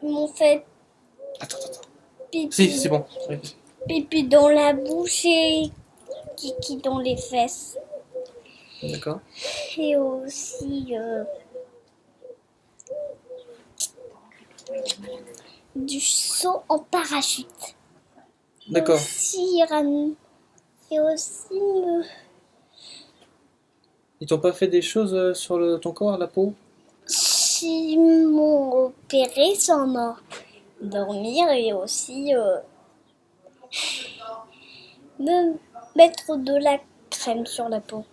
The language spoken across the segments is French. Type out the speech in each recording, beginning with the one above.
m'ont fait Attends. pipi, Si, c'est bon. Oui. pipi dans la bouche et kiki dans les fesses. D'accord. Et aussi du saut en parachute. D'accord. Et aussi Ils t'ont pas fait des choses sur ton corps, la peau? si m'ont opéré sans dormir et aussi me mettre de la crème sur la peau.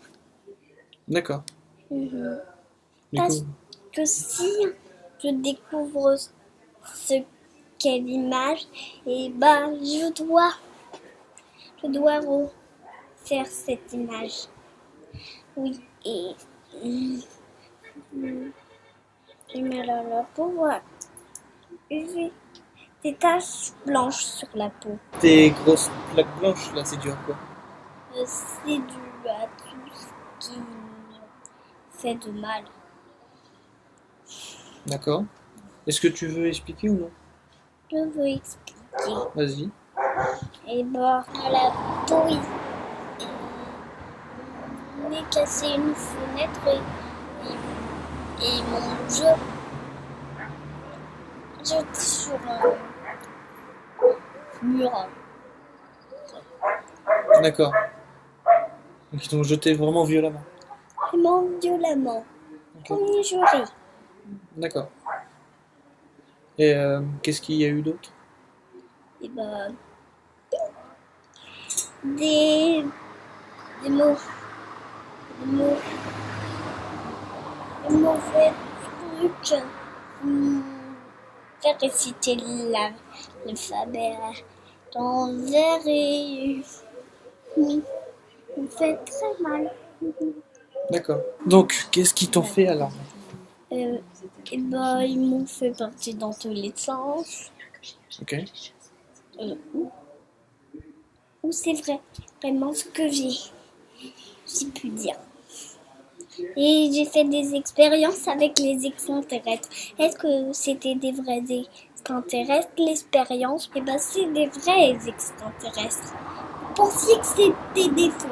D'accord. Mhm. Du Parce coup, que si je découvre ce qu'est l'image, et je dois refaire cette image. Oui, et j'ai mal à la peau, voilà. J'ai des taches blanches sur la peau. tes grosses plaques blanches, là, c'est dû à quoi? C'est dû à tout ce qui me fait de mal. D'accord. Est-ce que tu veux expliquer ou non? Je veux expliquer. Vas-y. Et à la peau, il m'est cassé une fenêtre et mon jeu jeté sur un mur. D'accord. Donc ils t'ont jeté vraiment violemment. Vraiment violemment. Ok. Premier jury. D'accord. Et qu'est-ce qu'il y a eu d'autre? Et des mots. Des mots. Des mauvais trucs. Faire réciter l'alphabet d'envers et me fait très mal. D'accord. Donc, qu'est-ce qu'ils t'ont fait alors? Ils m'ont fait partir dans tous les sens. Ok. Ou c'est vraiment ce que j'ai pu dire. Et j'ai fait des expériences avec les extraterrestres. Est-ce que c'était des vrais extraterrestres, l'expérience? C'est des vrais extraterrestres. Vous pensiez que c'était des faux.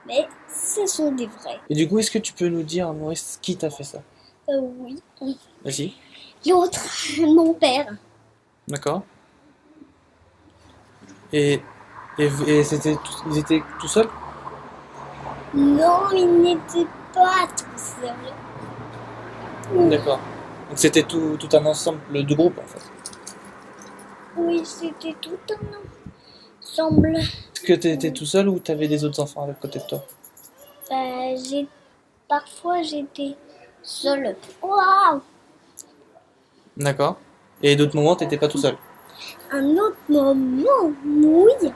Mais ce sont des vrais. Et du coup, est-ce que tu peux nous dire, Maurice, qui t'a fait ça? Oui. Vas-y. L'autre, mon père. D'accord. Et ils étaient tout seuls? Non, il n'était pas tout seul. D'accord. Donc c'était tout un ensemble de groupe en fait. Oui, c'était tout un ensemble. Est-ce que tu étais tout seul ou tu avais des autres enfants à côté de toi? Parfois, j'étais seule. Waouh! D'accord. Et d'autres moments, tu n'étais pas tout seul? Un autre moment, oui.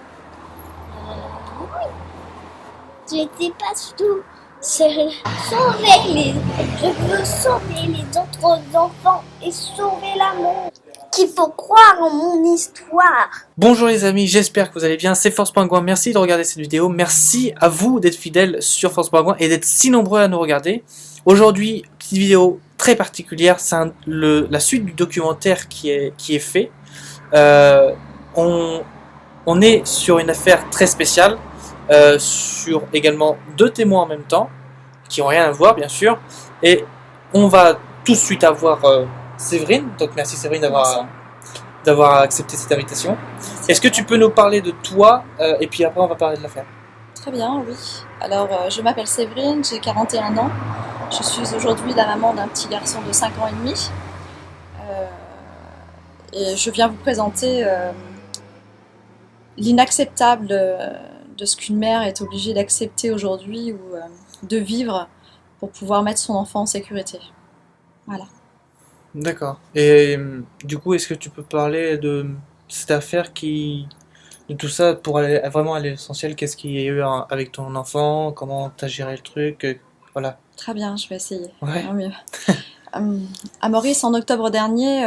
J'étais pas tout seule. Je veux sauver les autres enfants et sauver l'amour. Qu'il faut croire en mon histoire. Bonjour les amis, j'espère que vous allez bien, c'est Force Pingouin, merci de regarder cette vidéo, merci à vous d'être fidèles sur Force Pingouin et d'être si nombreux à nous regarder. Aujourd'hui, petite vidéo très particulière, c'est la suite du documentaire qui est fait. On est sur une affaire très spéciale, sur également deux témoins en même temps, qui n'ont rien à voir bien sûr, et on va tout de suite avoir Séverine, donc merci Séverine d'avoir accepté cette invitation. Est-ce que tu peux nous parler de toi et puis après on va parler de l'affaire? Très bien, oui. Alors, je m'appelle Séverine, j'ai 41 ans. Je suis aujourd'hui la maman d'un petit garçon de 5 ans et demi. Et je viens vous présenter l'inacceptable de ce qu'une mère est obligée d'accepter aujourd'hui ou de vivre pour pouvoir mettre son enfant en sécurité. Voilà. D'accord. Et du coup, est-ce que tu peux parler de cette affaire de tout ça pour vraiment aller à l'essentiel? Qu'est-ce qu'il y a eu avec ton enfant? Comment t'as géré le truc? Voilà. Très bien, je vais essayer. Ouais. Non, mieux. À en octobre dernier,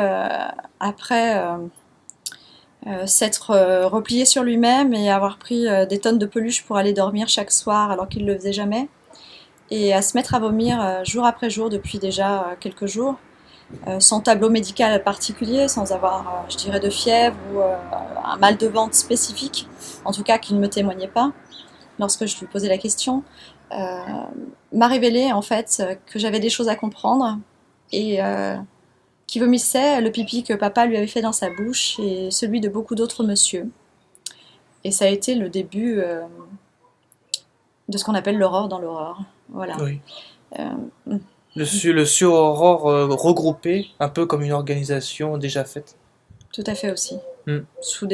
après s'être replié sur lui-même et avoir pris des tonnes de peluches pour aller dormir chaque soir alors qu'il ne le faisait jamais, et à se mettre à vomir jour après jour depuis déjà quelques jours, sans tableau médical particulier, sans avoir, je dirais, de fièvre ou un mal de ventre spécifique, en tout cas qui ne me témoignait pas lorsque je lui posais la question, m'a révélé en fait que j'avais des choses à comprendre et qui vomissait le pipi que papa lui avait fait dans sa bouche et celui de beaucoup d'autres monsieur. Et ça a été le début de ce qu'on appelle l'aurore dans l'aurore. Voilà. Oui. Euh, Le sur-aurore regroupé, un peu comme une organisation déjà faite. Tout à fait aussi. Mm. Sur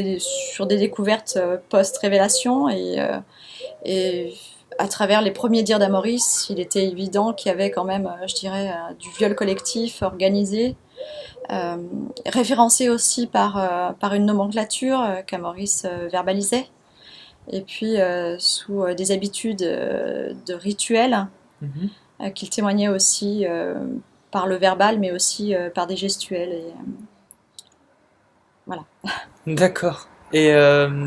des découvertes post-révélation et à travers les premiers dires d'Amoris, il était évident qu'il y avait quand même, je dirais, du viol collectif organisé, référencé aussi par une nomenclature qu'Amoris verbalisait, et puis sous des habitudes de rituels Mhm. qu'il témoignait aussi par le verbal, mais aussi par des gestuels. Et, voilà. D'accord. Et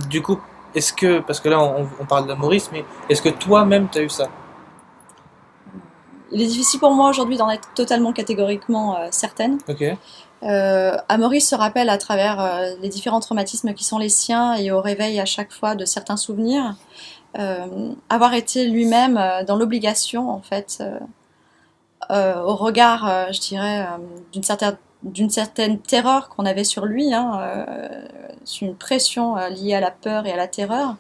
du coup, est-ce que, parce que là on parle de Maurice, mais est-ce que toi-même t'as eu ça? Il est difficile pour moi aujourd'hui d'en être totalement catégoriquement certaine. Ok. Amaury se rappelle à travers les différents traumatismes qui sont les siens et au réveil à chaque fois de certains souvenirs, avoir été lui-même dans l'obligation, en fait, au regard, je dirais, d'une certaine terreur qu'on avait sur lui, hein, sur une pression liée à la peur et à la terreur,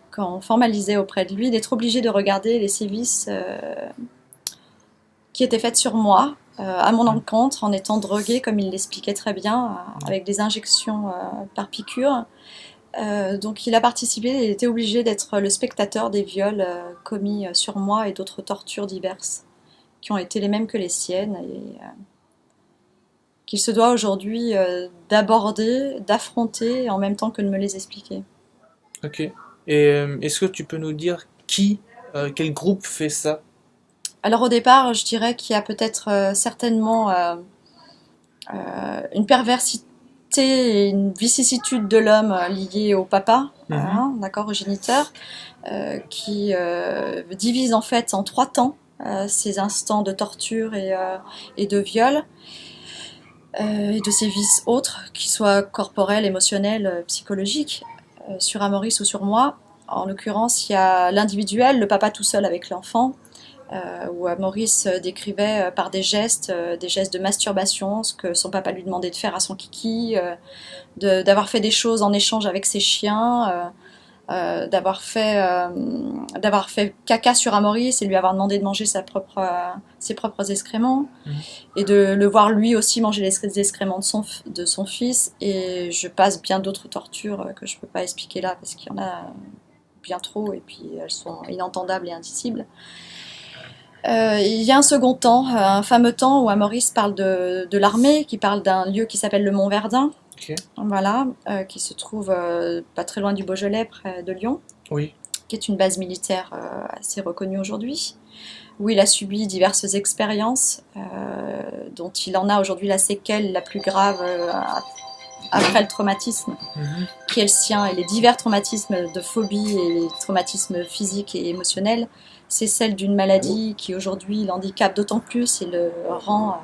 quand on formalisait auprès de lui, d'être obligé de regarder les sévices qui étaient faites sur moi, à mon encontre, en étant droguée, comme il l'expliquait très bien, avec des injections par piqûre. Donc il a participé et était obligé d'être le spectateur des viols commis sur moi et d'autres tortures diverses, qui ont été les mêmes que les siennes, et qu'il se doit aujourd'hui d'aborder, d'affronter, en même temps que de me les expliquer. Ok. Et est-ce que tu peux nous dire quel groupe fait ça? Alors au départ, je dirais qu'il y a peut-être certainement une perversité et une vicissitude de l'homme liée au papa, hein, d'accord, au géniteur, qui divise en fait en 3 temps ces instants de torture et de viol. Et de sévices autres, qu'ils soient corporels, émotionnels, psychologiques, sur Amaury ou sur moi. En l'occurrence, il y a l'individuel, le papa tout seul avec l'enfant, où Maurice décrivait par des gestes de masturbation, ce que son papa lui demandait de faire à son kiki, d'avoir fait des choses en échange avec ses chiens, d'avoir fait caca sur Maurice et lui avoir demandé de manger ses propres excréments, et de le voir lui aussi manger les excréments de son fils, et je passe bien d'autres tortures que je ne peux pas expliquer là parce qu'il y en a bien trop et puis elles sont inentendables et indicibles. Il y a un second temps, un fameux temps où Maurice parle de l'armée, qui parle d'un lieu qui s'appelle le Mont Verdun, Ok. voilà, qui se trouve pas très loin du Beaujolais, près de Lyon, Oui. qui est une base militaire assez reconnue aujourd'hui, où il a subi diverses expériences, dont il en a aujourd'hui la séquelle la plus grave après le traumatisme, qui est le sien, et les divers traumatismes de phobie et les traumatismes physiques et émotionnels. C'est celle d'une maladie qui aujourd'hui l'handicape d'autant plus et le rend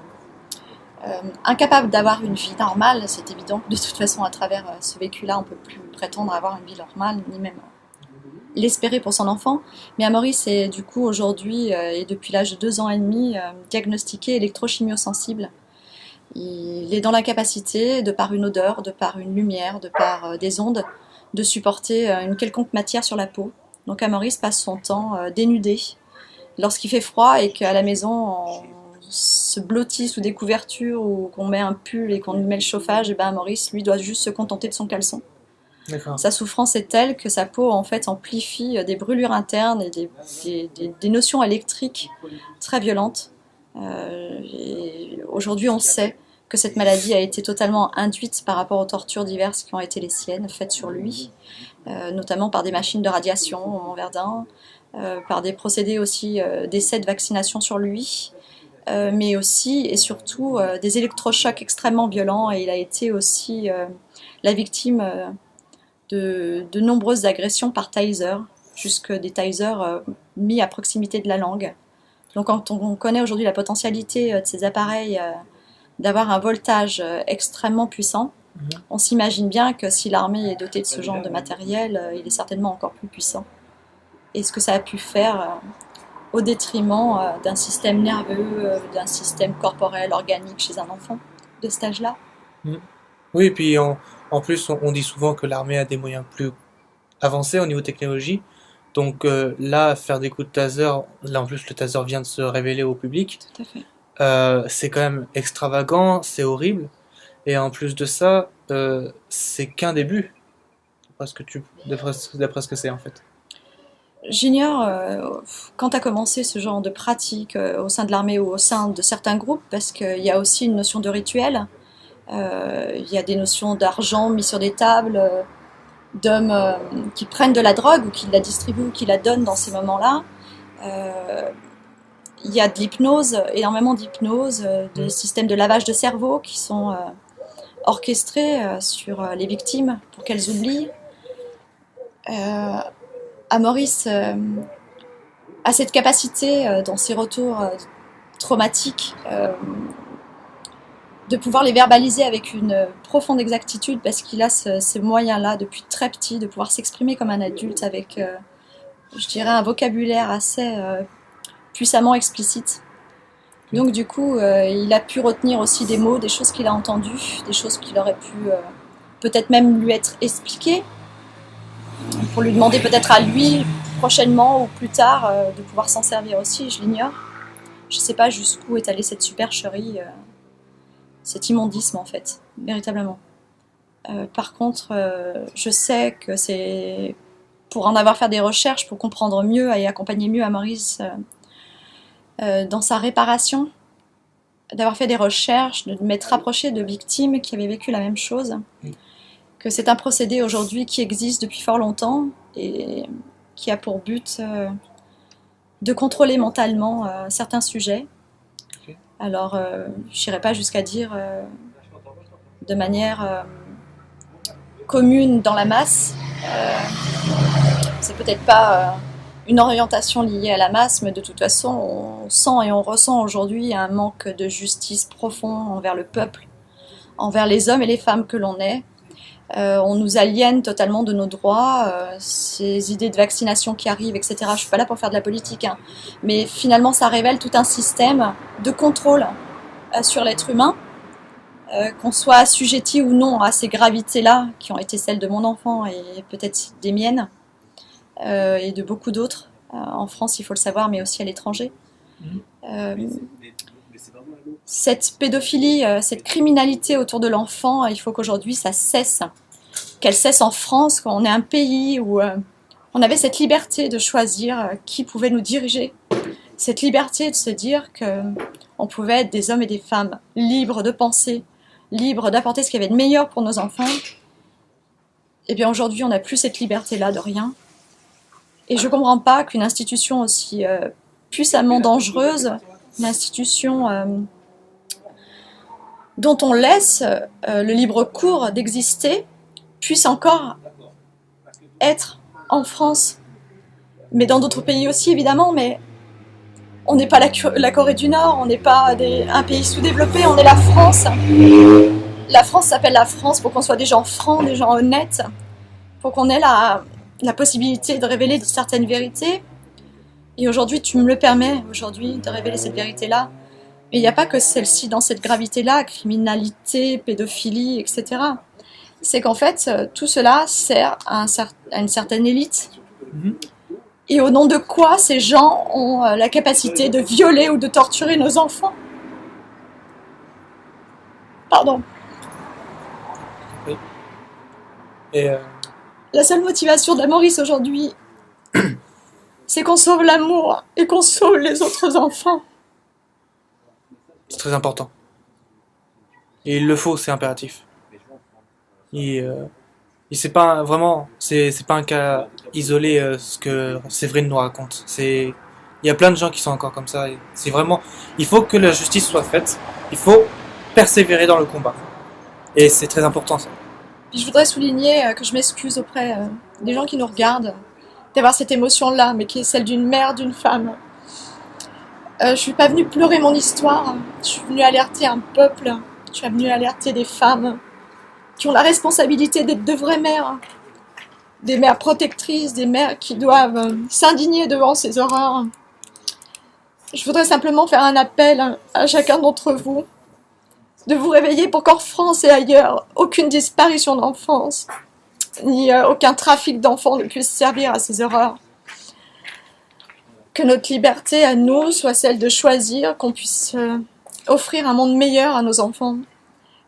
incapable d'avoir une vie normale. C'est évident que de toute façon, à travers ce vécu-là, on ne peut plus prétendre avoir une vie normale, ni même l'espérer pour son enfant. Mais Amaury est du coup aujourd'hui, et depuis l'âge de 2 ans et demi, diagnostiqué électrochimiosensible. Il est dans l'incapacité, de par une odeur, de par une lumière, de par des ondes, de supporter une quelconque matière sur la peau. Donc Amaury passe son temps dénudé lorsqu'il fait froid et qu'à la maison on se blottit sous des couvertures ou qu'on met un pull et qu'on lui met le chauffage, et ben Maurice lui doit juste se contenter de son caleçon. D'accord. Sa souffrance est telle que sa peau en fait amplifie des brûlures internes et des notions électriques très violentes. Et aujourd'hui on sait que cette maladie a été totalement induite par rapport aux tortures diverses qui ont été les siennes, faites sur lui, notamment par des machines de radiation au Mont Verdun, par des procédés aussi d'essais de vaccination sur lui, mais aussi et surtout des électrochocs extrêmement violents, et il a été aussi la victime de nombreuses agressions par taser, jusque des tasers mis à proximité de la langue. Donc quand on connaît aujourd'hui la potentialité de ces appareils d'avoir un voltage extrêmement puissant. Mhm. On s'imagine bien que si l'armée est dotée de ce genre de matériel, il est certainement encore plus puissant. Et ce que ça a pu faire au détriment d'un système nerveux, d'un système corporel, organique chez un enfant de cet âge-là. Oui, et puis en plus, on dit souvent que l'armée a des moyens plus avancés au niveau technologie. Donc là, faire des coups de taser, là en plus le taser vient de se révéler au public, Tout à fait. c'est quand même extravagant, c'est horrible. Et en plus de ça, c'est qu'un début, d'après ce que c'est en fait. J'ignore quand a commencé ce genre de pratique au sein de l'armée ou au sein de certains groupes, parce qu'il y a aussi une notion de rituel. Il y a des notions d'argent mis sur des tables, d'hommes qui prennent de la drogue ou qui la distribuent ou qui la donnent dans ces moments-là. Il y a de l'hypnose, énormément d'hypnose, des systèmes de lavage de cerveau qui sont orchestrés sur les victimes pour qu'elles oublient. Maurice a cette capacité dans ses retours traumatiques de pouvoir les verbaliser avec une profonde exactitude parce qu'il a ces moyens-là depuis très petit de pouvoir s'exprimer comme un adulte avec, je dirais, un vocabulaire assez puissamment explicite. Donc du coup, il a pu retenir aussi des mots, des choses qu'il a entendues, des choses qu'il aurait pu peut-être même lui être expliquées, pour lui demander peut-être à lui, prochainement ou plus tard, de pouvoir s'en servir aussi, je l'ignore. Je ne sais pas jusqu'où est allée cette supercherie, cet immondisme en fait, véritablement. Par contre, je sais que c'est pour en avoir fait des recherches, pour comprendre mieux et accompagner mieux Maurice dans sa réparation, d'avoir fait des recherches, de m'être rapprochée de victimes qui avaient vécu la même chose, que c'est un procédé aujourd'hui qui existe depuis fort longtemps et qui a pour but de contrôler mentalement certains sujets. Alors, je n'irai pas jusqu'à dire de manière commune dans la masse. C'est peut-être pas une orientation liée à la masse, mais de toute façon, on sent et on ressent aujourd'hui un manque de justice profond envers le peuple, envers les hommes et les femmes que l'on est. On nous aliène totalement de nos droits, ces idées de vaccination qui arrivent, etc. Je ne suis pas là pour faire de la politique, hein, mais finalement, ça révèle tout un système de contrôle sur l'être humain, qu'on soit assujetti ou non à ces gravités-là, qui ont été celles de mon enfant et peut-être des miennes, et de beaucoup d'autres, en France, il faut le savoir, mais aussi à l'étranger. Cette pédophilie, cette criminalité autour de l'enfant, il faut qu'aujourd'hui ça cesse, qu'elle cesse en France, qu'on ait un pays où on avait cette liberté de choisir qui pouvait nous diriger, cette liberté de se dire qu'on pouvait être des hommes et des femmes libres de penser, libres d'apporter ce qu'il y avait de meilleur pour nos enfants. Et bien aujourd'hui on n'a plus cette liberté-là de rien. Et je ne comprends pas qu'une institution aussi puissamment dangereuse, une institution dont on laisse le libre cours d'exister, puisse encore être en France, mais dans d'autres pays aussi évidemment, mais on n'est pas la Corée du Nord, on n'est pas un pays sous-développé, on est la France. La France s'appelle la France pour qu'on soit des gens francs, des gens honnêtes, pour qu'on ait la possibilité de révéler certaines vérités. Et aujourd'hui, tu me le permets, aujourd'hui, de révéler cette vérité-là. Mais il n'y a pas que celle-ci dans cette gravité-là, criminalité, pédophilie, etc. C'est qu'en fait, tout cela sert à une certaine élite. Et au nom de quoi ces gens ont la capacité de violer ou de torturer nos enfants? Pardon. Oui. Et La seule motivation de la Maurice aujourd'hui, c'est qu'on sauve l'amour et qu'on sauve les autres enfants. c'est très important. Et il le faut, c'est impératif. Et c'est pas c'est pas un cas isolé ce que Séverine nous raconte. Il y a plein de gens qui sont encore comme ça. Et c'est vraiment, il faut que la justice soit faite. Il faut persévérer dans le combat. Et c'est très important ça. Puis je voudrais souligner que je m'excuse auprès des gens qui nous regardent d'avoir cette émotion-là, mais qui est celle d'une mère, d'une femme. Je suis pas venue pleurer mon histoire. Je suis venue alerter un peuple Je suis venue alerter des femmes qui ont la responsabilité d'être de vraies mères, des mères protectrices, des mères qui doivent s'indigner devant ces horreurs. Je voudrais simplement faire un appel à chacun d'entre vous, de vous réveiller pour qu'en France et ailleurs, aucune disparition d'enfance, ni aucun trafic d'enfants ne puisse servir à ces horreurs. Que notre liberté à nous soit celle de choisir, qu'on puisse offrir un monde meilleur à nos enfants.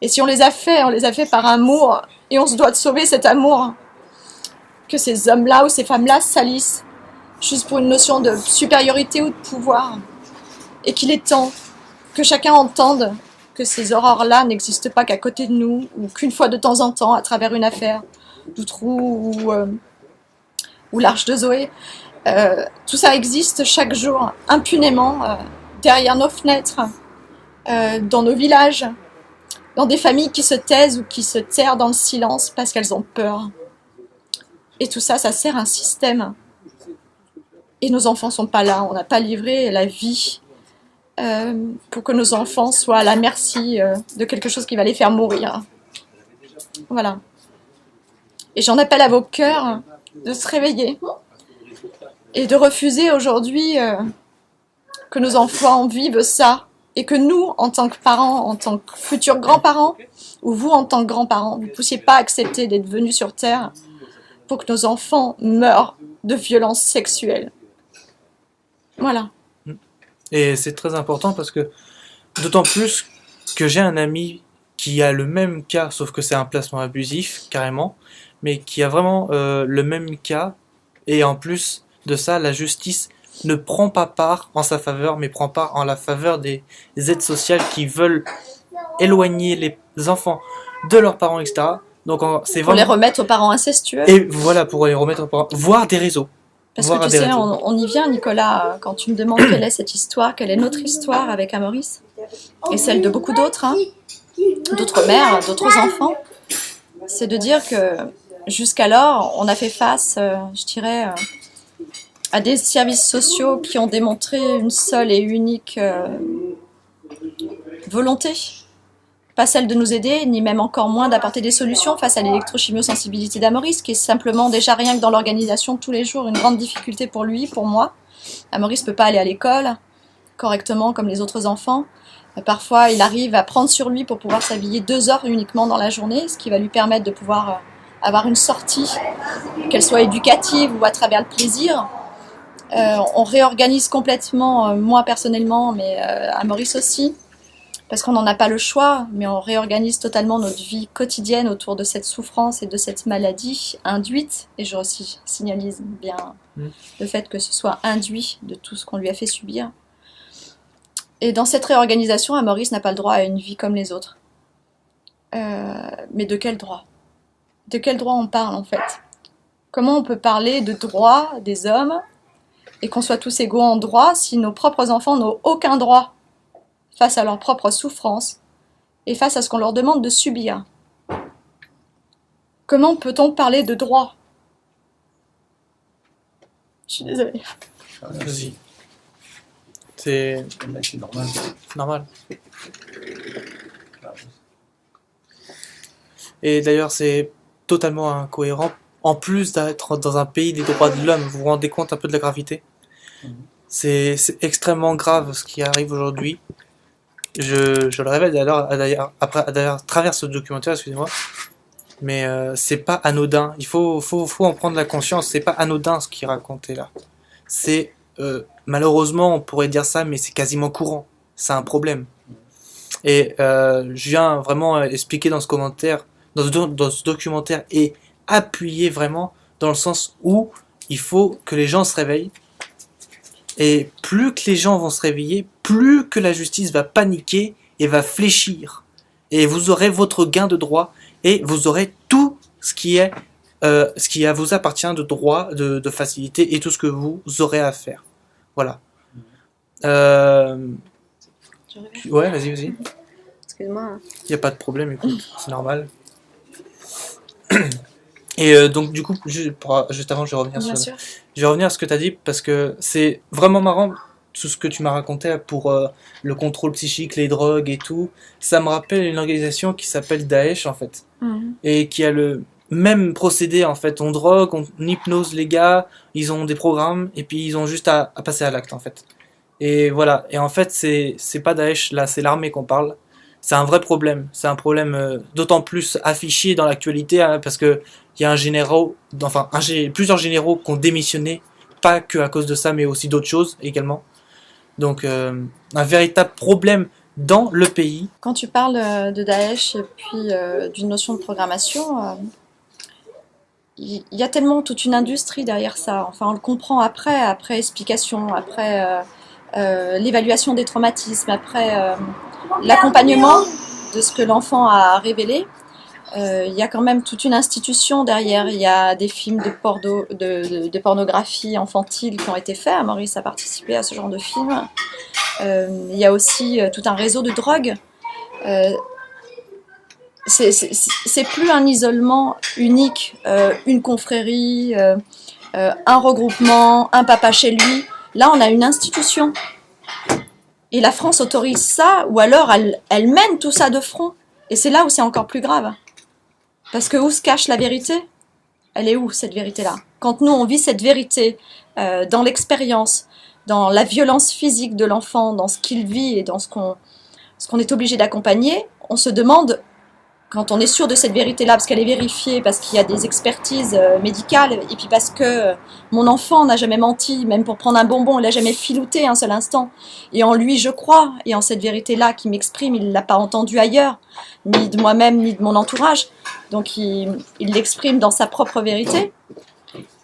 Et si on les a fait par amour, et on se doit de sauver cet amour. Que ces hommes-là ou ces femmes-là salissent, juste pour une notion de supériorité ou de pouvoir. Et qu'il est temps que chacun entende que ces horreurs-là n'existent pas qu'à côté de nous, ou qu'une fois de temps en temps, à travers une affaire d'Outrou ou l'Arche de Zoé, tout ça existe chaque jour, impunément, derrière nos fenêtres, dans nos villages, dans des familles qui se taisent ou qui se terrent dans le silence parce qu'elles ont peur. Et tout ça, ça sert un système. Et nos enfants ne sont pas là, on n'a pas livré la vie pour que nos enfants soient à la merci de quelque chose qui va les faire mourir. Voilà. Et j'en appelle à vos cœurs de se réveiller et de refuser aujourd'hui que nos enfants vivent ça et que nous, en tant que parents, en tant que futurs grands-parents, ou vous en tant que grands-parents, vous ne puissiez pas accepter d'être venus sur Terre pour que nos enfants meurent de violences sexuelles. Voilà. Et c'est très important parce que, d'autant plus que j'ai un ami qui a le même cas, sauf que c'est un placement abusif, carrément, mais qui a vraiment le même cas, et en plus de ça, la justice ne prend pas part en sa faveur, mais prend part en la faveur des aides sociales qui veulent éloigner les enfants de leurs parents, etc. Donc c'est Pour vraiment... les remettre aux parents incestueux. Et voilà, pour les remettre aux parents, voire des réseaux. Parce que tu sais, on y vient, Nicolas, quand tu me demandes quelle est cette histoire, quelle est notre histoire avec Amaury, et celle de beaucoup d'autres, hein, d'autres mères, d'autres enfants, c'est de dire que jusqu'alors, on a fait face, je dirais, à des services sociaux qui ont démontré une seule et unique volonté. Pas celle de nous aider, ni même encore moins d'apporter des solutions face à l'électrochimiosensibilité d'Amaury, qui est simplement déjà rien que dans l'organisation tous les jours une grande difficulté pour lui, pour moi. Amaury ne peut pas aller à l'école correctement comme les autres enfants. Parfois, il arrive à prendre sur lui pour pouvoir s'habiller 2 heures uniquement dans la journée, ce qui va lui permettre de pouvoir avoir une sortie, qu'elle soit éducative ou à travers le plaisir. On réorganise complètement, moi personnellement, mais Amaury aussi, parce qu'on n'en a pas le choix, mais on réorganise totalement notre vie quotidienne autour de cette souffrance et de cette maladie induite, et je aussi signalise bien le fait que ce soit induit de tout ce qu'on lui a fait subir. Et dans cette réorganisation, Amaury n'a pas le droit à une vie comme les autres. Mais de quel droit ? De quel droit on parle en fait ? Comment on peut parler de droit des hommes et qu'on soit tous égaux en droit si nos propres enfants n'ont aucun droit face à leur propre souffrance et face à ce qu'on leur demande de subir? Comment peut-on parler de droit? Je suis désolée. Vas-y. C'est normal. normal. Et d'ailleurs, c'est totalement incohérent. En plus d'être dans un pays des droits de l'homme, vous vous rendez compte un peu de la gravité? C'est extrêmement grave ce qui arrive aujourd'hui. Je le révèle d'ailleurs à travers ce documentaire, excusez-moi, mais c'est pas anodin. Il faut en prendre la conscience. C'est pas anodin ce qu'il racontait là. C'est malheureusement, on pourrait dire ça, mais c'est quasiment courant. C'est un problème. Et je viens vraiment expliquer dans ce commentaire, dans ce documentaire, et appuyer vraiment dans le sens où il faut que les gens se réveillent. Et plus que les gens vont se réveiller, plus que la justice va paniquer et va fléchir. Et vous aurez votre gain de droit et vous aurez tout ce qui vous appartient de droit, de facilité et tout ce que vous aurez à faire. Voilà. Ouais, vas-y. Excuse-moi. Il n'y a pas de problème, écoute, c'est normal. Et donc du coup, juste avant, je vais revenir Bien sur... sûr. Je vais revenir à ce que tu as dit parce que c'est vraiment marrant. tout ce que tu m'as raconté pour le contrôle psychique, les drogues et tout, ça me rappelle une organisation qui s'appelle Daesh en fait, et qui a le même procédé en fait. On drogue, on hypnose les gars, ils ont des programmes et puis ils ont juste à passer à l'acte en fait. Et voilà. Et en fait, c'est pas Daesh là, c'est l'armée qu'on parle. C'est un vrai problème. C'est un problème d'autant plus affiché dans l'actualité hein, parce que il y a plusieurs généraux qui ont démissionné, pas que à cause de ça, mais aussi d'autres choses également. Donc un véritable problème dans le pays. Quand tu parles de Daesh et puis d'une notion de programmation, il y a tellement toute une industrie derrière ça. Enfin, on le comprend après explication, après l'évaluation des traumatismes, après l'accompagnement de ce que l'enfant a révélé. Il y a quand même toute une institution derrière. Il y a des films de pornographie infantile qui ont été faits. Maurice a participé à ce genre de films. Il y a aussi tout un réseau de drogue. C'est plus un isolement unique, une confrérie, un regroupement, un papa chez lui. Là, on a une institution. Et la France autorise ça, ou alors elle mène tout ça de front. Et c'est là où c'est encore plus grave. Parce que où se cache la vérité? Elle est où, cette vérité-là? Quand nous, on vit cette vérité dans l'expérience, dans la violence physique de l'enfant, dans ce qu'il vit et dans ce qu'on est obligé d'accompagner, on se demande, quand on est sûr de cette vérité-là, parce qu'elle est vérifiée, parce qu'il y a des expertises médicales, et puis parce que mon enfant n'a jamais menti, même pour prendre un bonbon, il n'a jamais filouté un seul instant. Et en lui, je crois, et en cette vérité-là qui m'exprime, il ne l'a pas entendu ailleurs, ni de moi-même, ni de mon entourage. Donc il l'exprime dans sa propre vérité,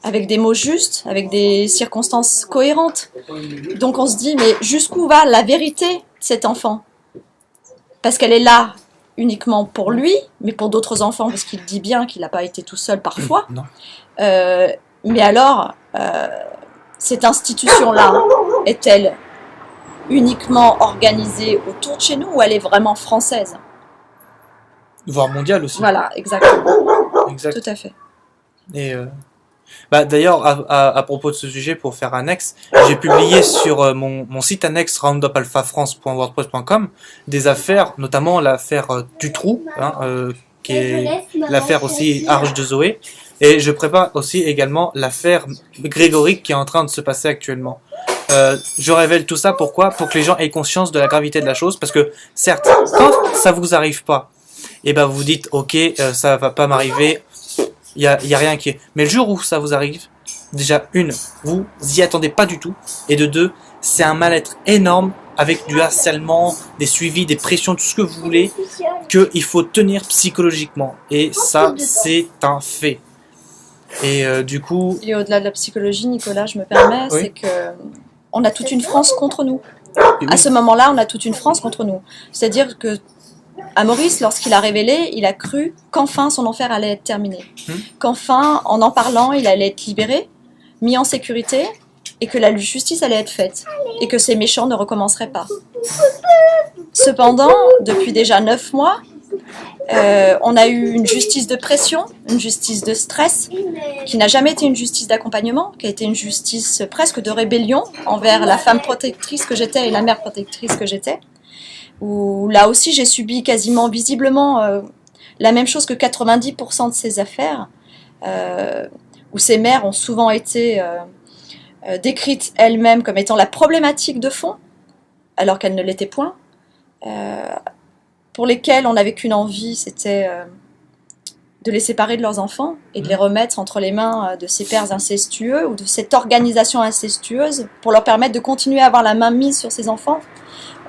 avec des mots justes, avec des circonstances cohérentes. Donc on se dit, mais jusqu'où va la vérité de cet enfant? Parce qu'elle est là uniquement pour lui, mais pour d'autres enfants, parce qu'il dit bien qu'il n'a pas été tout seul parfois. Non. Mais alors, cette institution-là, est-elle uniquement organisée autour de chez nous, ou elle est vraiment française? Voire mondial aussi. Voilà, exactement. Exact. Tout à fait. Et d'ailleurs, à propos de ce sujet, pour faire annexe, j'ai publié sur mon site annexe roundupalphafrance.wordpress.com des affaires, notamment l'affaire Dutroux, qui est l'affaire aussi Arche de Zoé, et je prépare aussi également l'affaire Grégory qui est en train de se passer actuellement. Je révèle tout ça pourquoi? Pour que les gens aient conscience de la gravité de la chose, parce que certes, quand ça vous arrive pas, et ben vous dites ok, ça va pas m'arriver. Il y a rien qui est. Mais le jour où ça vous arrive, déjà vous y attendez pas du tout, et de deux, c'est un mal-être énorme avec du harcèlement, des suivis, des pressions, tout ce que vous voulez, qu'il faut tenir psychologiquement. Et ça, c'est un fait. Et du coup. Et au-delà de la psychologie, Nicolas, je me permets, oui. c'est que on a toute une France contre nous. Oui. À ce moment-là, on a toute une France contre nous. C'est-à-dire que à Maurice, lorsqu'il a révélé, il a cru qu'enfin son enfer allait être terminé. Qu'enfin, en parlant, il allait être libéré, mis en sécurité, et que la justice allait être faite, et que ces méchants ne recommenceraient pas. Cependant, depuis déjà 9 mois, on a eu une justice de pression, une justice de stress, qui n'a jamais été une justice d'accompagnement, qui a été une justice presque de rébellion envers la femme protectrice que j'étais et la mère protectrice que j'étais. Où là aussi j'ai subi quasiment visiblement la même chose que 90% de ces affaires, où ces mères ont souvent été décrites elles-mêmes comme étant la problématique de fond, alors qu'elles ne l'étaient point, pour lesquelles on n'avait qu'une envie, c'était de les séparer de leurs enfants et de les remettre entre les mains de ces pères incestueux ou de cette organisation incestueuse pour leur permettre de continuer à avoir la main mise sur ces enfants.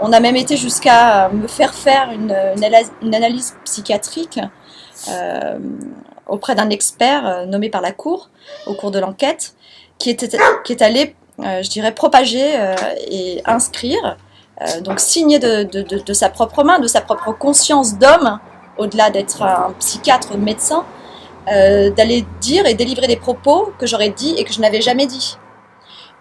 On a même été jusqu'à me faire une analyse psychiatrique auprès d'un expert nommé par la Cour au cours de l'enquête, qui est allé, je dirais, propager et inscrire, donc signer de sa propre main, de sa propre conscience d'homme, au-delà d'être un psychiatre ou médecin, d'aller dire et délivrer des propos que j'aurais dit et que je n'avais jamais dit.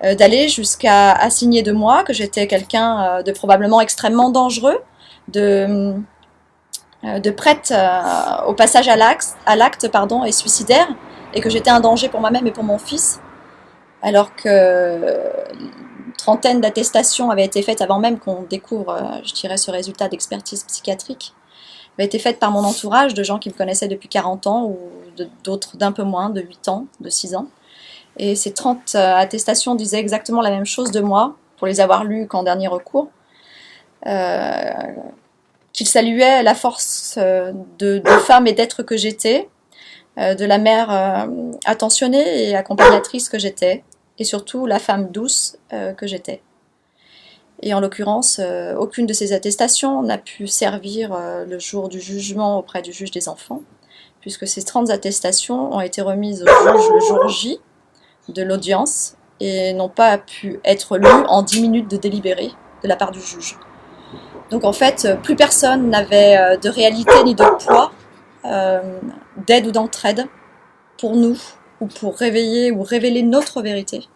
D'aller jusqu'à assigner de moi que j'étais quelqu'un de probablement extrêmement dangereux, de prête au passage à l'acte et suicidaire, et que j'étais un danger pour moi-même et pour mon fils, alors que trentaine d'attestations avaient été faites avant même qu'on découvre, je dirais, ce résultat d'expertise psychiatrique. Avaient été faites par mon entourage, de gens qui me connaissaient depuis 40 ans, ou d'autres d'un peu moins, de 8 ans, de 6 ans. Et ces 30 attestations disaient exactement la même chose de moi, pour les avoir lues qu'en dernier recours. Qu'ils saluaient la force de femme et d'être que j'étais, de la mère attentionnée et accompagnatrice que j'étais, et surtout la femme douce que j'étais. Et en l'occurrence, aucune de ces attestations n'a pu servir le jour du jugement auprès du juge des enfants, puisque ces 30 attestations ont été remises au juge le jour J de l'audience et n'ont pas pu être lues en 10 minutes de délibéré de la part du juge. Donc en fait, plus personne n'avait de réalité ni de poids, d'aide ou d'entraide pour nous, ou pour réveiller ou révéler notre vérité.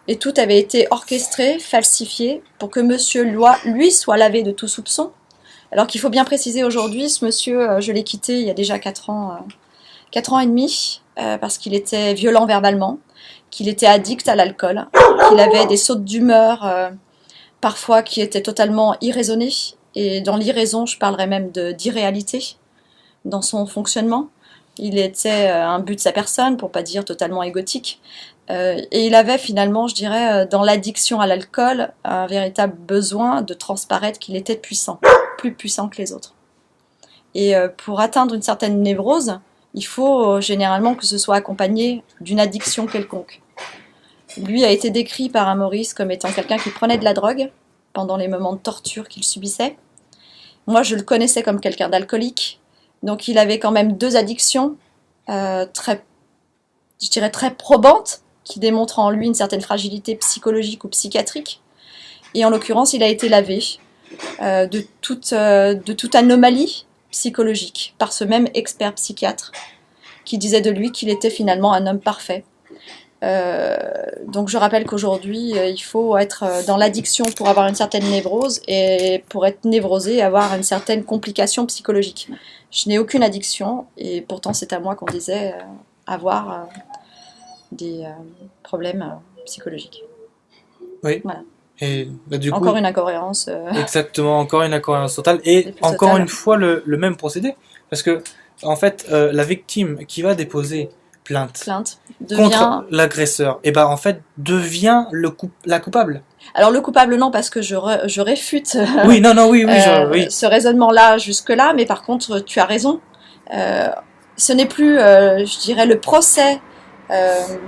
Et tout avait été orchestré, falsifié, pour que monsieur lui soit lavé de tout soupçon. Alors qu'il faut bien préciser aujourd'hui, ce monsieur, je l'ai quitté il y a déjà 4 ans et demi, parce qu'il était violent verbalement, qu'il était addict à l'alcool, qu'il avait des sautes d'humeur parfois qui étaient totalement irraisonnés, et dans l'irraison, je parlerais même d'irréalité dans son fonctionnement. Il était un but de sa personne, pour pas dire totalement égotique, et il avait finalement, je dirais, dans l'addiction à l'alcool, un véritable besoin de transparaître qu'il était puissant, plus puissant que les autres. Et pour atteindre une certaine névrose, il faut généralement que ce soit accompagné d'une addiction quelconque. Lui a été décrit par un Maurice comme étant quelqu'un qui prenait de la drogue pendant les moments de torture qu'il subissait. Moi, je le connaissais comme quelqu'un d'alcoolique, donc il avait quand même 2 addictions très probantes, qui démontrent en lui une certaine fragilité psychologique ou psychiatrique. Et en l'occurrence, il a été lavé de toute anomalie psychologique par ce même expert psychiatre qui disait de lui qu'il était finalement un homme parfait. Donc je rappelle qu'aujourd'hui, il faut être dans l'addiction pour avoir une certaine névrose, et pour être névrosé, avoir une certaine complication psychologique. Je n'ai aucune addiction, et pourtant c'est à moi qu'on disait avoir des problèmes psychologiques. Oui. Voilà. Et bah, du encore coup, une incohérence. Exactement, encore une incohérence totale. Et encore totale. une fois, le même procédé. Parce que, en fait, la victime qui va déposer plainte contre l'agresseur, et ben en fait, devient la coupable. Alors le coupable, non, parce que je réfute oui, oui. Ce raisonnement-là jusque-là, mais par contre, tu as raison. Ce n'est plus, je dirais, le procès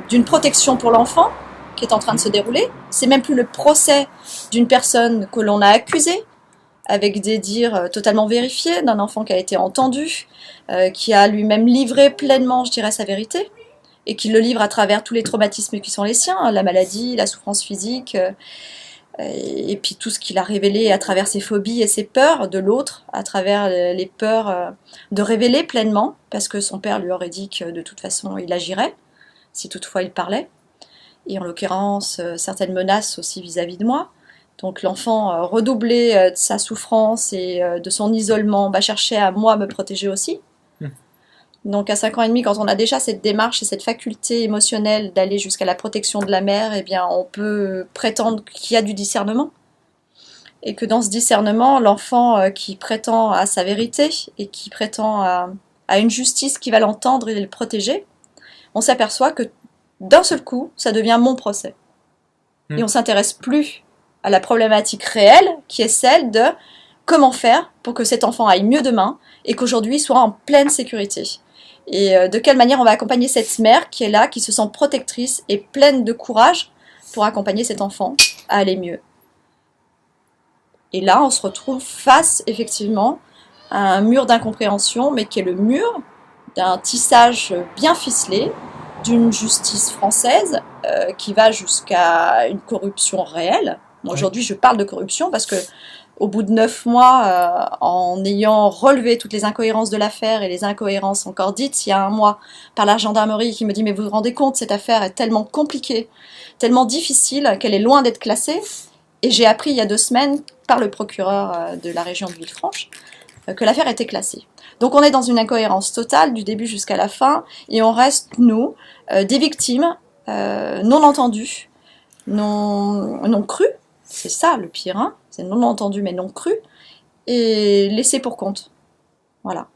d'une protection pour l'enfant qui est en train de se dérouler. C'est même plus le procès d'une personne que l'on a accusée, avec des dires totalement vérifiés, d'un enfant qui a été entendu, qui a lui-même livré pleinement, je dirais, sa vérité, et qui le livre à travers tous les traumatismes qui sont les siens, la maladie, la souffrance physique, et puis tout ce qu'il a révélé à travers ses phobies et ses peurs de l'autre, à travers les peurs de révéler pleinement, parce que son père lui aurait dit que de toute façon il agirait, si toutefois il parlait, et en l'occurrence certaines menaces aussi vis-à-vis de moi. Donc l'enfant redoublé de sa souffrance et de son isolement va chercher à moi me protéger aussi. Donc à 5 ans et demi, quand on a déjà cette démarche et cette faculté émotionnelle d'aller jusqu'à la protection de la mère, eh bien on peut prétendre qu'il y a du discernement. Et que dans ce discernement, l'enfant qui prétend à sa vérité et qui prétend à une justice qui va l'entendre et le protéger, on s'aperçoit que d'un seul coup, ça devient mon procès. Et on s'intéresse plus à la problématique réelle, qui est celle de comment faire pour que cet enfant aille mieux demain et qu'aujourd'hui il soit en pleine sécurité. Et de quelle manière on va accompagner cette mère qui est là, qui se sent protectrice et pleine de courage pour accompagner cet enfant à aller mieux. Et là, on se retrouve face, effectivement, à un mur d'incompréhension, mais qui est le mur d'un tissage bien ficelé, d'une justice française qui va jusqu'à une corruption réelle. Bon, aujourd'hui, je parle de corruption parce que au bout de 9 mois, en ayant relevé toutes les incohérences de l'affaire et les incohérences encore dites il y a 1 mois par la gendarmerie qui me dit « Mais vous vous rendez compte, cette affaire est tellement compliquée, tellement difficile qu'elle est loin d'être classée ». Et j'ai appris il y a 2 semaines par le procureur de la région de Villefranche que l'affaire était classée. Donc on est dans une incohérence totale du début jusqu'à la fin et on reste, nous, des victimes non entendues, non cru, c'est ça le pire, hein, c'est non entendu mais non cru, et laissé pour compte. Voilà.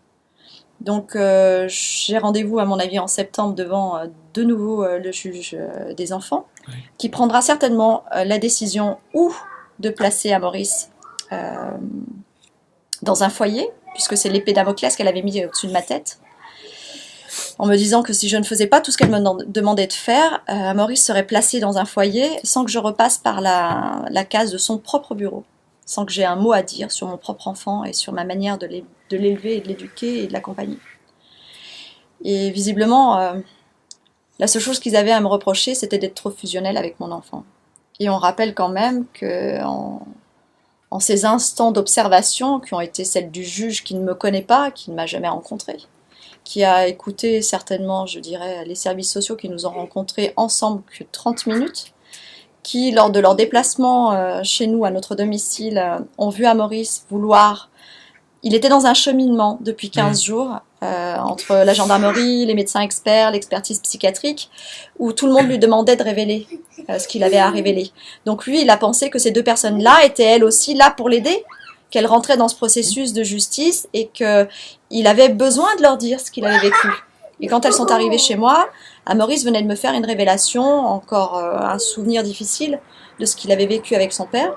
Donc j'ai rendez-vous à mon avis en septembre devant de nouveau le juge des enfants, Oui. qui prendra certainement la décision ou de placer Amaury dans un foyer, puisque c'est l'épée Damoclès qu'elle avait mis au-dessus de ma tête, en me disant que si je ne faisais pas tout ce qu'elle me demandait de faire, Amaury serait placé dans un foyer sans que je repasse par la case de son propre bureau, sans que j'ai un mot à dire sur mon propre enfant et sur ma manière de l'élever et de l'éduquer et de l'accompagner. Et visiblement, la seule chose qu'ils avaient à me reprocher, c'était d'être trop fusionnelle avec mon enfant. Et on rappelle quand même que en ces instants d'observation, qui ont été celles du juge qui ne me connaît pas, qui ne m'a jamais rencontrée, qui a écouté certainement, je dirais, les services sociaux qui nous ont rencontrés ensemble que 30 minutes, qui, lors de leur déplacement chez nous, à notre domicile, ont vu Amaury vouloir... Il était dans un cheminement depuis 15 jours, entre la gendarmerie, les médecins experts, l'expertise psychiatrique, où tout le monde lui demandait de révéler ce qu'il avait à révéler. Donc lui, il a pensé que ces deux personnes-là étaient elles aussi là pour l'aider, qu'elle rentrait dans ce processus de justice et qu'il avait besoin de leur dire ce qu'il avait vécu. Et quand elles sont arrivées chez moi, Amaury venait de me faire une révélation, encore un souvenir difficile de ce qu'il avait vécu avec son père.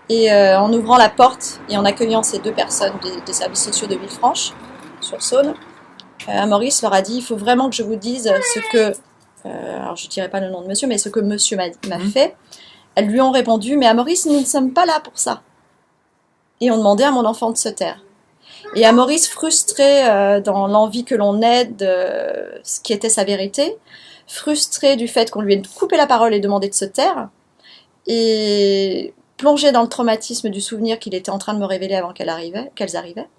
Et en ouvrant la porte et en accueillant ces deux personnes des services sociaux de Villefranche, sur Saône, Amaury leur a dit, il faut vraiment que je vous dise ce que, alors je ne dirai pas le nom de monsieur, mais ce que monsieur m'a fait. Elles lui ont répondu, mais Amaury, nous ne sommes pas là pour ça. Et on demandait à mon enfant de se taire. Et Amaury, frustré dans l'envie que l'on aide ce qui était sa vérité, frustré du fait qu'on lui ait coupé la parole et demandé de se taire, et plongé dans le traumatisme du souvenir qu'il était en train de me révéler avant qu'elles arrivaient,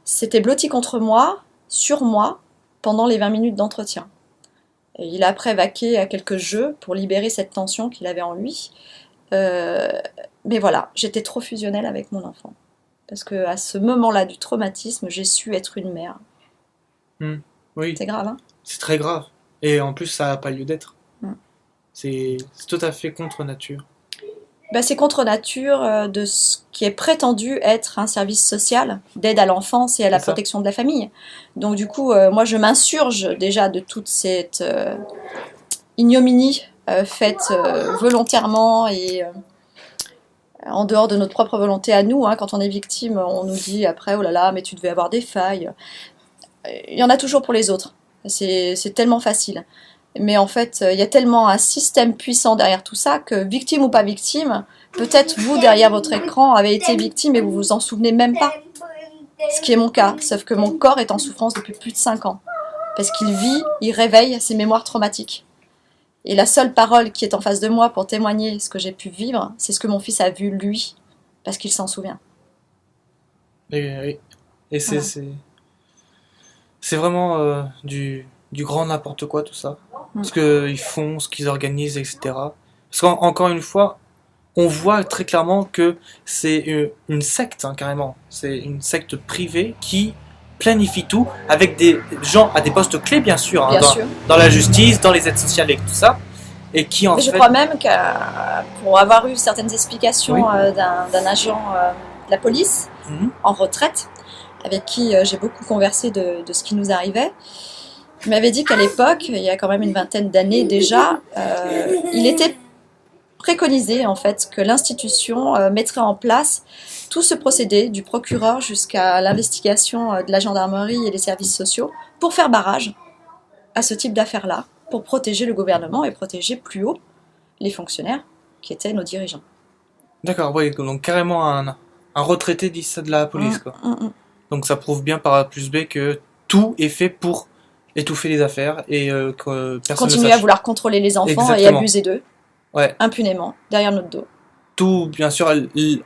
s'était blotti contre moi, sur moi, pendant les 20 minutes d'entretien. Et il a après vaqué à quelques jeux pour libérer cette tension qu'il avait en lui. Mais voilà, j'étais trop fusionnelle avec mon enfant. Parce qu'à ce moment-là du traumatisme, j'ai su être une mère. Oui. C'est grave, hein? C'est très grave. Et en plus, ça n'a pas lieu d'être. C'est tout à fait contre nature. C'est contre nature de ce qui est prétendu être un service social d'aide à l'enfance et à la protection de la famille. Donc du coup, moi je m'insurge déjà de toute cette ignominie faite volontairement et en dehors de notre propre volonté à nous. Hein, quand on est victime, on nous dit après, oh là là, mais tu devais avoir des failles. Il y en a toujours pour les autres. C'est tellement facile. Mais en fait, il y a tellement un système puissant derrière tout ça que, victime ou pas victime, peut-être vous, derrière votre écran, avez été victime et vous vous en souvenez même pas. Ce qui est mon cas, sauf que mon corps est en souffrance depuis plus de 5 ans. Parce qu'il vit, il réveille ses mémoires traumatiques. Et la seule parole qui est en face de moi pour témoigner ce que j'ai pu vivre, c'est ce que mon fils a vu, lui, parce qu'il s'en souvient. Et Voilà. c'est vraiment du grand n'importe quoi, tout ça. Ce qu'ils font, ce qu'ils organisent, etc. Parce qu'encore une fois, on voit très clairement que c'est une secte, hein, carrément. C'est une secte privée qui planifie tout avec des gens à des postes clés, bien sûr, hein, dans la justice, dans les aides sociales et tout ça. Et qui en fait... Je crois même que pour avoir eu certaines explications d'un agent de la police en retraite, avec qui j'ai beaucoup conversé de ce qui nous arrivait, il m'avait dit qu'à l'époque, il y a quand même une vingtaine d'années déjà, il était préconisé en fait que l'institution mettrait en place tout ce procédé du procureur jusqu'à l'investigation de la gendarmerie et des services sociaux pour faire barrage à ce type d'affaires-là, pour protéger le gouvernement et protéger plus haut les fonctionnaires qui étaient nos dirigeants. D'accord, oui, donc carrément un retraité dit ça de la police, quoi. Donc ça prouve bien par A plus B que tout est fait pour étouffer les affaires et que personne ne continuer à vouloir contrôler les enfants et abuser d'eux, impunément, derrière notre dos. Tout, bien sûr,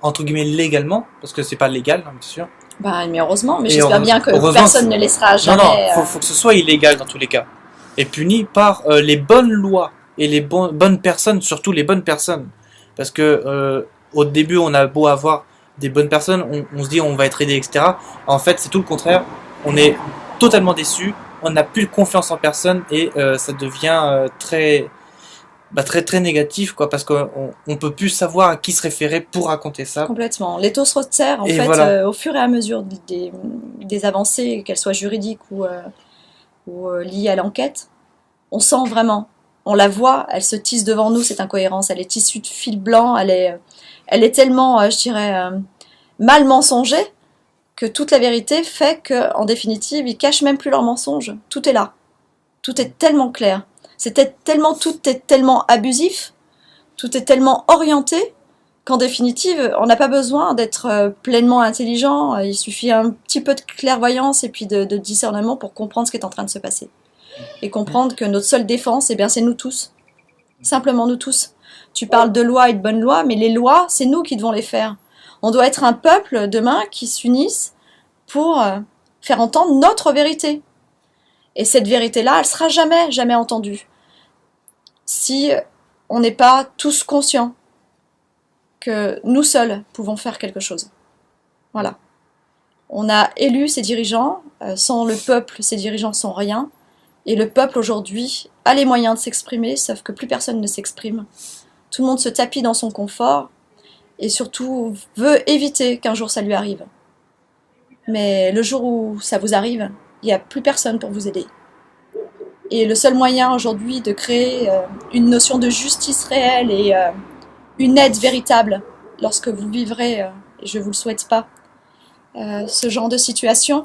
entre guillemets, légalement, parce que c'est pas légal, hein, bien sûr. Mais heureusement, mais j'espère bien que personne ne laissera jamais... Non, faut que ce soit illégal dans tous les cas. Et puni par les bonnes lois et les bonnes personnes, surtout les bonnes personnes. Parce que au début, on a beau avoir des bonnes personnes, on se dit on va être aidé, etc. En fait, c'est tout le contraire. On est totalement déçu, on n'a plus confiance en personne et ça devient très très très négatif, quoi, parce qu'on peut plus savoir à qui se référer pour raconter ça. Complètement. L'étau se resserre, en Et fait, voilà. au fur et à mesure des avancées, qu'elles soient juridiques ou liées à l'enquête. On sent vraiment, on la voit, elle se tisse devant nous, cette incohérence. Elle est tissue de fil blanc, elle est tellement, je dirais, mal mensongée que toute la vérité fait qu'en définitive, ils cachent même plus leurs mensonges. Tout est là. Tout est tellement clair. Tout est tellement abusif, tout est tellement orienté qu'en définitive, on n'a pas besoin d'être pleinement intelligent. Il suffit un petit peu de clairvoyance et puis de discernement pour comprendre ce qui est en train de se passer. Et comprendre que notre seule défense, eh bien, c'est nous tous. Simplement nous tous. Tu parles de loi et de bonnes lois, mais les lois, c'est nous qui devons les faire. On doit être un peuple demain qui s'unisse pour faire entendre notre vérité. Et cette vérité-là, elle sera jamais, jamais entendue si on n'est pas tous conscients que nous seuls pouvons faire quelque chose. Voilà. On a élu ces dirigeants, sans le peuple, ces dirigeants sont rien, et le peuple aujourd'hui a les moyens de s'exprimer, sauf que plus personne ne s'exprime. Tout le monde se tapit dans son confort, et surtout veut éviter qu'un jour ça lui arrive. Mais le jour où ça vous arrive, il n'y a plus personne pour vous aider. Et le seul moyen aujourd'hui de créer une notion de justice réelle et une aide véritable lorsque vous vivrez, et je ne vous le souhaite pas, ce genre de situation,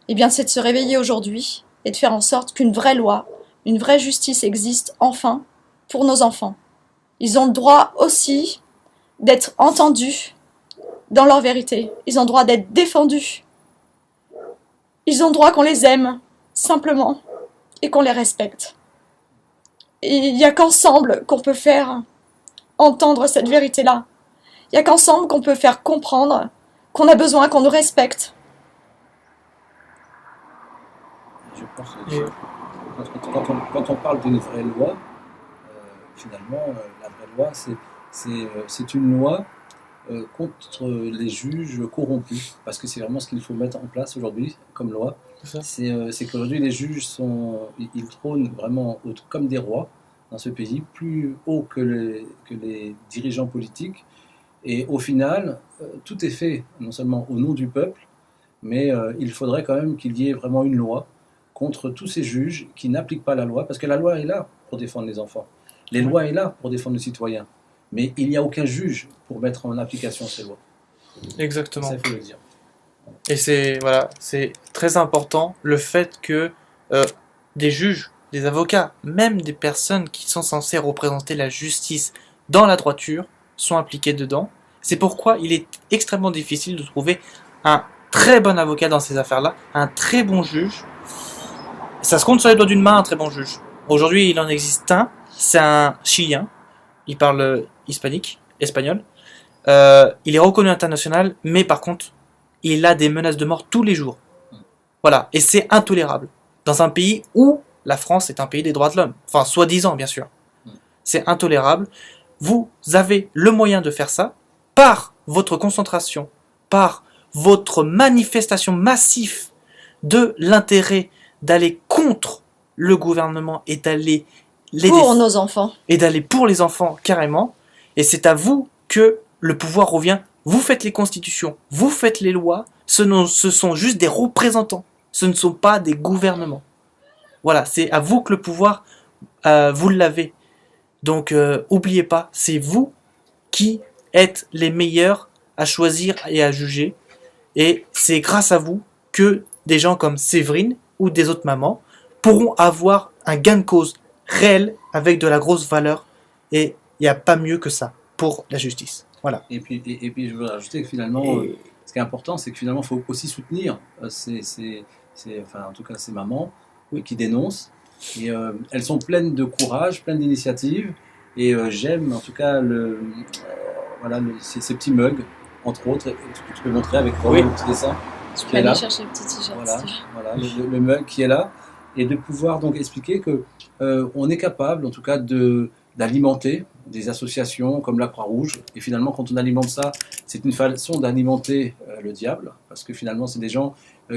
eh bien c'est de se réveiller aujourd'hui et de faire en sorte qu'une vraie loi, une vraie justice existe enfin pour nos enfants. Ils ont le droit aussi d'être entendus dans leur vérité. Ils ont le droit d'être défendus. Ils ont le droit qu'on les aime, simplement, et qu'on les respecte. Et il n'y a qu'ensemble qu'on peut faire entendre cette vérité-là. Il n'y a qu'ensemble qu'on peut faire comprendre qu'on a besoin qu'on nous respecte. Je pense que quand on parle d'une vraie loi, finalement, la vraie loi, c'est une loi contre les juges corrompus, parce que c'est vraiment ce qu'il faut mettre en place aujourd'hui comme loi. C'est qu'aujourd'hui les juges ils trônent vraiment comme des rois dans ce pays, plus haut que les dirigeants politiques, et au final, tout est fait non seulement au nom du peuple, mais il faudrait quand même qu'il y ait vraiment une loi contre tous ces juges qui n'appliquent pas la loi, parce que la loi est là pour défendre les enfants. Les lois sont là pour défendre les citoyens. Mais il n'y a aucun juge pour mettre en application ces lois. Exactement. Ça, il faut le dire. Et c'est très important le fait que des juges, des avocats, même des personnes qui sont censées représenter la justice dans la droiture sont impliqués dedans. C'est pourquoi il est extrêmement difficile de trouver un très bon avocat dans ces affaires-là, un très bon juge. Ça se compte sur les doigts d'une main, un très bon juge. Aujourd'hui, il en existe un, c'est un Chilien, il parle espagnol. Il est reconnu international, mais par contre, il a des menaces de mort tous les jours. Voilà, et c'est intolérable. Dans un pays où la France est un pays des droits de l'homme. Enfin, soi-disant, bien sûr. C'est intolérable. Vous avez le moyen de faire ça par votre concentration, par votre manifestation massive de l'intérêt d'aller contre le gouvernement et d'aller pour nos enfants. Et d'aller pour les enfants, carrément. Et c'est à vous que le pouvoir revient. Vous faites les constitutions, vous faites les lois. Ce sont juste des représentants. Ce ne sont pas des gouvernements. Voilà, c'est à vous que le pouvoir, vous l'avez. Donc, oubliez pas, c'est vous qui êtes les meilleurs à choisir et à juger. Et c'est grâce à vous que des gens comme Séverine ou des autres mamans pourront avoir un gain de cause réel avec de la grosse valeur, et il n'y a pas mieux que ça pour la justice. Voilà. Et puis je veux rajouter que finalement, ce qui est important, c'est que finalement, il faut aussi soutenir ces mamans qui dénoncent. Et elles sont pleines de courage, pleines d'initiatives. Et j'aime en tout cas ces petits mugs, entre autres, que tu peux montrer avec le petit dessin. Je peux aller chercher le petit t-shirt. Voilà, le mug qui est là. Et de pouvoir donc expliquer que on est capable, en tout cas, d'alimenter des associations comme la Croix-Rouge. Et finalement, quand on alimente ça, c'est une façon d'alimenter le diable, parce que finalement, c'est des gens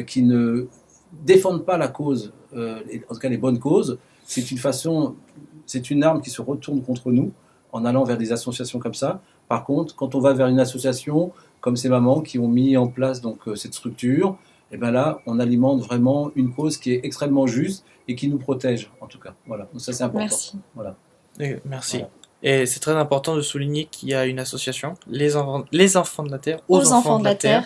qui ne défendent pas la cause, en tout cas les bonnes causes. C'est une façon, c'est une arme qui se retourne contre nous en allant vers des associations comme ça. Par contre, quand on va vers une association comme ces mamans qui ont mis en place donc, cette structure, et bien là, on alimente vraiment une cause qui est extrêmement juste et qui nous protège, en tout cas. Voilà, donc ça c'est important. Merci. Voilà. Merci. Voilà. Et c'est très important de souligner qu'il y a une association, les enfants de la Terre, aux enfants de la Terre.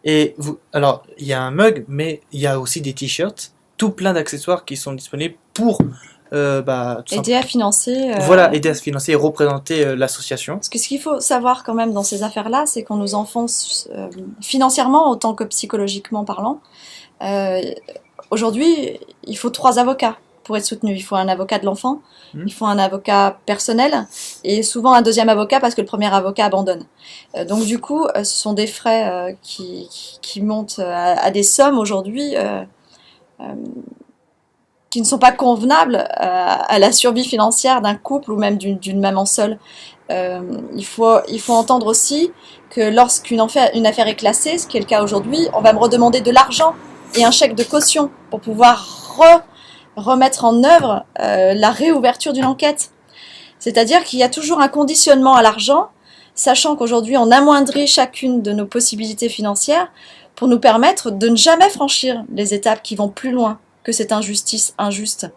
Et alors, il y a un mug, mais il y a aussi des t-shirts, tout plein d'accessoires qui sont disponibles pour aider à financer. Voilà, aider à se financer et représenter l'association. Parce que ce qu'il faut savoir quand même dans ces affaires-là, c'est qu'on nous enfonce financièrement autant que psychologiquement parlant. Aujourd'hui, il faut 3 avocats pour être soutenu. Il faut un avocat de l'enfant, il faut un avocat personnel et souvent un deuxième avocat parce que le premier avocat abandonne. Donc du coup, ce sont des frais qui montent à des sommes aujourd'hui qui ne sont pas convenables à la survie financière d'un couple ou même d'une maman seule. Il faut entendre aussi que lorsqu'une affaire est classée, ce qui est le cas aujourd'hui, on va me redemander de l'argent et un chèque de caution pour pouvoir remettre en œuvre la réouverture d'une enquête. C'est-à-dire qu'il y a toujours un conditionnement à l'argent, sachant qu'aujourd'hui on amoindrit chacune de nos possibilités financières pour nous permettre de ne jamais franchir les étapes qui vont plus loin que cette injustice injuste.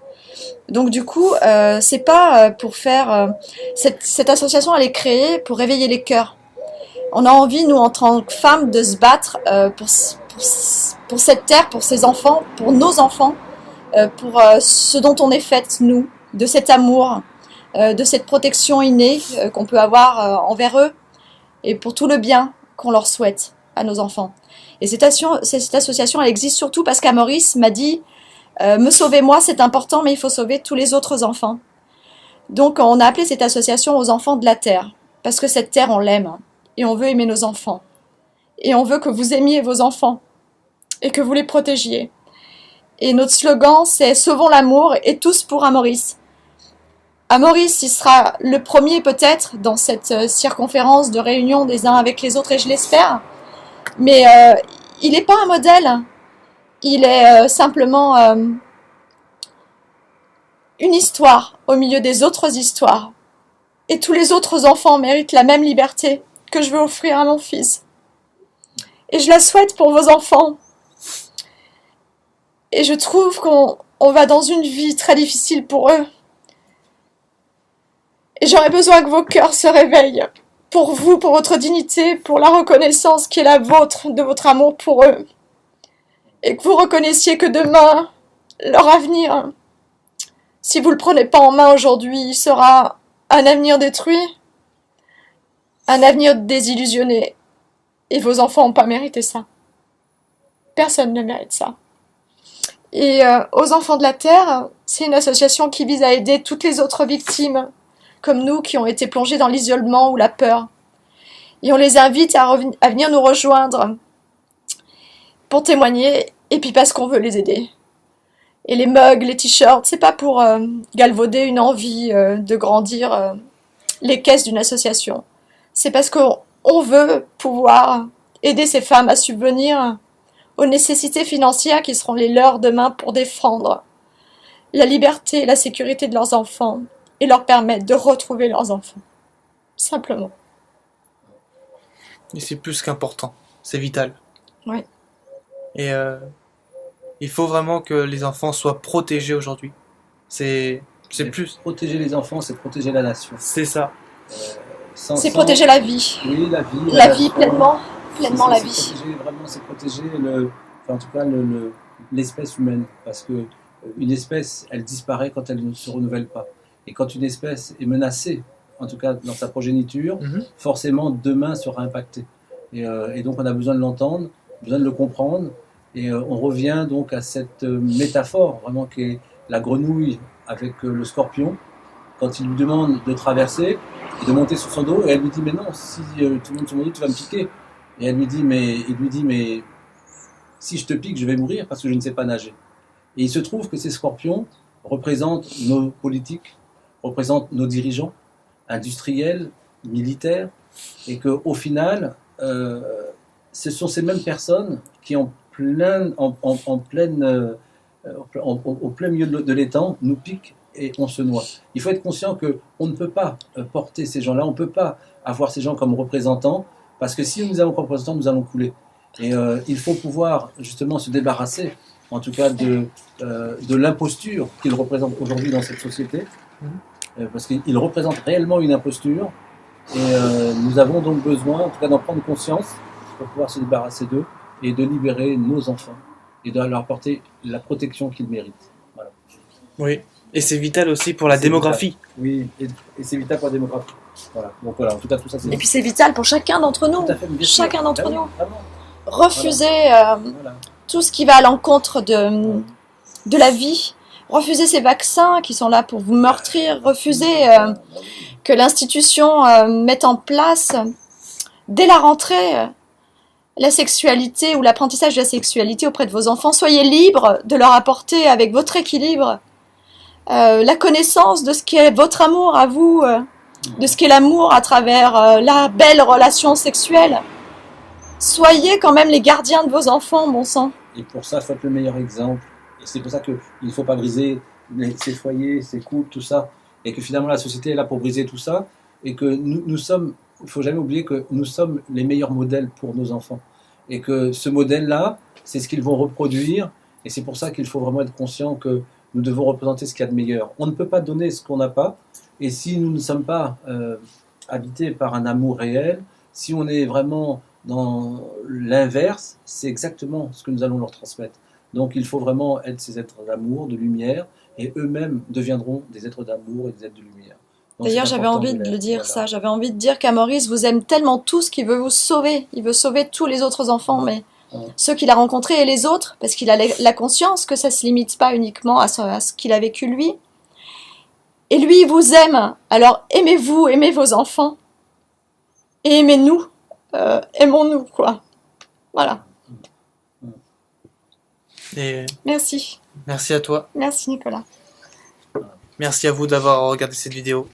Donc du coup, c'est pas pour faire... cette association, elle est créée pour réveiller les cœurs. On a envie, nous, en tant que femmes, de se battre pour cette terre, pour ces enfants, pour nos enfants, pour ce dont on est faite, nous, de cet amour, de cette protection innée qu'on peut avoir envers eux, et pour tout le bien qu'on leur souhaite à nos enfants. Et cette association, elle existe surtout parce qu'Amaurice m'a dit me sauver moi, c'est important, mais il faut sauver tous les autres enfants. Donc on a appelé cette association aux enfants de la Terre, parce que cette Terre, on l'aime, et on veut aimer nos enfants. Et on veut que vous aimiez vos enfants, et que vous les protégiez. Et notre slogan, c'est « Sauvons l'amour et tous pour Amaurice ». Amaurice, il sera le premier peut-être dans cette circonférence de réunion des uns avec les autres, et je l'espère. Mais il n'est pas un modèle. Il est simplement une histoire au milieu des autres histoires. Et tous les autres enfants méritent la même liberté que je veux offrir à mon fils. Et je la souhaite pour vos enfants. Et je trouve qu'on va dans une vie très difficile pour eux. Et j'aurais besoin que vos cœurs se réveillent pour vous, pour votre dignité, pour la reconnaissance qui est la vôtre de votre amour pour eux. Et que vous reconnaissiez que demain, leur avenir, si vous ne le prenez pas en main aujourd'hui, sera un avenir détruit, un avenir désillusionné. Et vos enfants n'ont pas mérité ça. Personne ne mérite ça. Et aux enfants de la Terre, c'est une association qui vise à aider toutes les autres victimes, comme nous, qui ont été plongées dans l'isolement ou la peur. Et on les invite à venir nous rejoindre pour témoigner, et puis parce qu'on veut les aider. Et les mugs, les t-shirts, c'est pas pour galvauder une envie de grandir les caisses d'une association. C'est parce qu'on veut pouvoir aider ces femmes à subvenir aux nécessités financières qui seront les leurs demain pour défendre la liberté et la sécurité de leurs enfants et leur permettre de retrouver leurs enfants. Simplement. Et c'est plus qu'important, c'est vital. Oui. Et il faut vraiment que les enfants soient protégés aujourd'hui. C'est plus... Protéger les enfants, c'est protéger la nation. C'est ça. C'est protéger la vie. Oui, la vie. La vie pleinement la vie. C'est protéger en tout cas l'espèce humaine, parce que une espèce, elle disparaît quand elle ne se renouvelle pas. Et quand une espèce est menacée, en tout cas dans sa progéniture, forcément demain sera impactée. Et donc on a besoin de l'entendre, besoin de le comprendre, et on revient donc à cette métaphore vraiment qui est la grenouille avec le scorpion, quand il lui demande de traverser, de monter sur son dos, et elle lui dit mais non, si tu montes sur mon dos, tu vas me piquer. Et il lui dit mais si je te pique, je vais mourir parce que je ne sais pas nager. Et il se trouve que ces scorpions représentent nos politiques, représentent nos dirigeants, industriels, militaires, et qu'au final, ce sont ces mêmes personnes qui au plein milieu de l'étang nous piquent et on se noie. Il faut être conscient qu'on ne peut pas porter ces gens-là, on ne peut pas avoir ces gens comme représentants, parce que si nous les avons comme représentants, nous allons couler. Et il faut pouvoir justement se débarrasser, en tout cas, de l'imposture qu'ils représentent aujourd'hui dans cette société, parce qu'ils représentent réellement une imposture, et nous avons donc besoin, en tout cas, d'en prendre conscience pour pouvoir se débarrasser d'eux et de libérer nos enfants et de leur apporter la protection qu'ils méritent. Voilà. Oui, et c'est vital aussi pour la démographie. Vital. Oui, et c'est vital pour la démographie. Voilà. Donc voilà, en tout cas, tout ça, c'est... Et puis c'est vital pour chacun d'entre nous. Tout à fait, bien sûr. Chacun d'entre Ah oui, nous. vraiment. Refuser Voilà. tout ce qui va à l'encontre de la vie. Refuser ces vaccins qui sont là pour vous meurtrir. Refuser que l'institution mette en place, dès la rentrée, la sexualité ou l'apprentissage de la sexualité auprès de vos enfants. Soyez libres de leur apporter avec votre équilibre la connaissance de ce qu'est votre amour à vous, de ce qu'est l'amour à travers la belle relation sexuelle. Soyez quand même les gardiens de vos enfants, bon sang. Et pour ça, faites le meilleur exemple. Et c'est pour ça qu'il ne faut pas briser ces foyers, ces couples, tout ça. Et que finalement, la société est là pour briser tout ça. Et que nous sommes, il ne faut jamais oublier que nous sommes les meilleurs modèles pour nos enfants. Et que ce modèle-là, c'est ce qu'ils vont reproduire. Et c'est pour ça qu'il faut vraiment être conscient que nous devons représenter ce qu'il y a de meilleur. On ne peut pas donner ce qu'on n'a pas. Et si nous ne sommes pas habités par un amour réel, si on est vraiment dans l'inverse, c'est exactement ce que nous allons leur transmettre. Donc il faut vraiment être ces êtres d'amour, de lumière, et eux-mêmes deviendront des êtres d'amour et des êtres de lumière. Donc, d'ailleurs, j'avais envie de le dire, ça. J'avais envie de dire qu'Amaurice vous aime tellement tous qu'il veut vous sauver. Il veut sauver tous les autres enfants, mais ceux qu'il a rencontrés et les autres, parce qu'il a la conscience que ça ne se limite pas uniquement à ce qu'il a vécu lui. Et lui, il vous aime. Alors aimez-vous, aimez vos enfants. Et aimez-nous. Aimons-nous, quoi. Voilà. Et merci. Merci à toi. Merci, Nicolas. Merci à vous d'avoir regardé cette vidéo.